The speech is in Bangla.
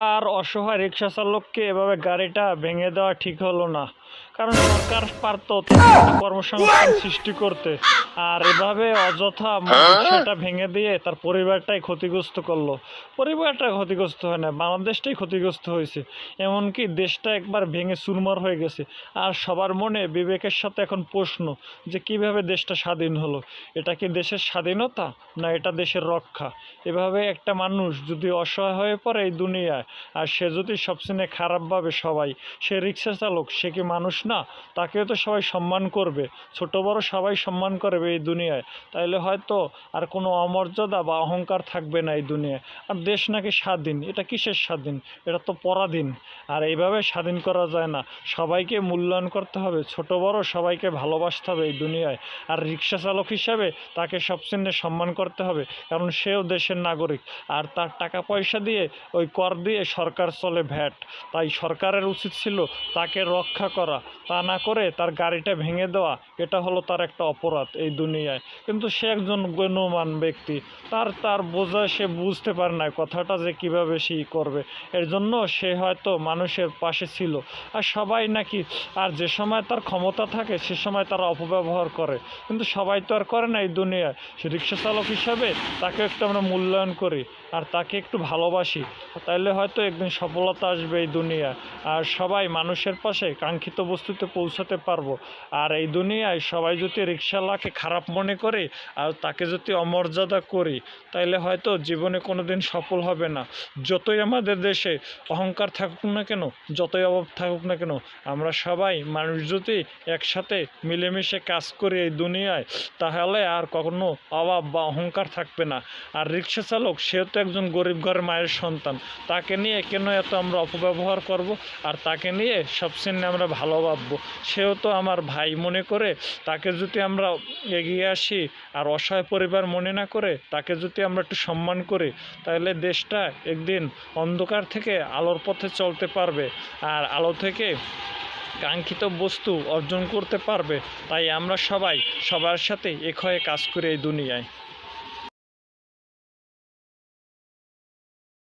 আর অসহায় রিক্সা চালককে এভাবে গাড়িটা ভেঙে দেওয়া ঠিক হলো না। কারণ সরকার পারতো তাকে একটা কর্মসংস্থান সৃষ্টি করতে, আর এভাবে অযথা রিক্সাটা ভেঙে দিয়ে তার পরিবারটাই ক্ষতিগ্রস্ত করলো। পরিবারটা ক্ষতিগ্রস্ত হয় না, বাংলাদেশটাই ক্ষতিগ্রস্ত হয়েছে। এমনকি দেশটা একবার ভেঙে চুরমার হয়ে গেছে। আর সবার মনে বিবেকের সাথে এখন প্রশ্ন যে কিভাবে দেশটা স্বাধীন হলো। এটা কি দেশের স্বাধীনতা, না এটা দেশের রক্ষা? এভাবে একটা মানুষ যদি অসহায় হয়ে পড়ে এই দুনিয়ায়, আর সে যদি সবসময় খারাপভাবে সবাই, সে রিক্সা চালক, সে কি মানুষ না? তাকেও তো সবাই সম্মান করবে, ছোট বড় সবাই সম্মান করবে এই দুনিয়ায়। তাইলে হয়তো আর কোনো অমর্যাদা বা অহংকার থাকবে না এই দুনিয়ায়। আর দেশ নাকি স্বাধীন, এটা কিসের স্বাধীন? এটা তো পরাধীন। আর এইভাবে স্বাধীন করা যায় না। সবাইকে মূল্যায়ন করতে হবে, ছোট বড় সবাইকে ভালোবাসতে হবে এই দুনিয়ায়। আর রিক্সা চালক হিসাবে তাকে সবসময় সম্মান করতে হবে, কারণ সেও দেশের নাগরিক। আর তার টাকা পয়সা দিয়ে, ওই কর দিয়ে সরকার চলে, ভ্যাট। তাই সরকারের উচিত ছিল তাকে রক্ষা করা, তা না করে তার গাড়িটা ভেঙে দেওয়া। এটা হলো তার একটা অপরাধ এই দুনিয়ায়। কিন্তু সে একজন গণ্যমান ব্যক্তি, তার তার বোঝা, সে বুঝতে পারে না কথাটা যে কীভাবে সে করবে। এর জন্য সে হয়তো মানুষের পাশে ছিল। আর সবাই নাকি, আর যে সময় তার ক্ষমতা থাকে সে সময় তারা অপব্যবহার করে, কিন্তু সবাই তো আর করে না এই দুনিয়ায়। সে রিক্সা চালক হিসাবে তাকে একটু আমরা মূল্যায়ন করি, আর তাকে একটু ভালোবাসি, তাইলে হয়তো একদিন সফলতা আসবে এই দুনিয়া। আর সবাই মানুষের পাশে কাঙ্ক্ষিত বস্তুতে পৌঁছাতে পারবো। আর এই দুনিয়ায় সবাই যদি রিক্সাওয়ালাকে খারাপ মনে করে আর তাকে যদি অমর্যাদা করি, তাইলে হয়তো জীবনে কোনো দিন সফল হবে না। যতই আমাদের দেশে অহংকার থাকুক না কেন, যতই অভাব থাকুক না কেন, আমরা সবাই মানুষ যদি একসাথে মিলেমিশে কাজ করি এই দুনিয়ায়, তাহলে আর কখনো অভাব বা অহংকার থাকবে না। আর রিক্সা চালক, সেও তো একজন গরিব ঘরের মায়ের সন্তান। তাকে নিয়ে কেন এত আমরা অপব্যবহার করব? আর তাকে নিয়ে সবসময় আমরা ভালো ভাববো। সেও তো আমার ভাই মনে করে তাকে যদি আমরা এগিয়ে আসি, আর অসহায় পরিবার মনে না করে তাকে যদি আমরা একটু সম্মান করি, তাহলে দেশটা একদিন অন্ধকার থেকে আলোর পথে চলতে পারবে, আর আলো থেকে কাঙ্ক্ষিত বস্তু অর্জন করতে পারবে। তাই আমরা সবাই সবার সাথে এক হয়ে কাজ করি এই দুনিয়ায়।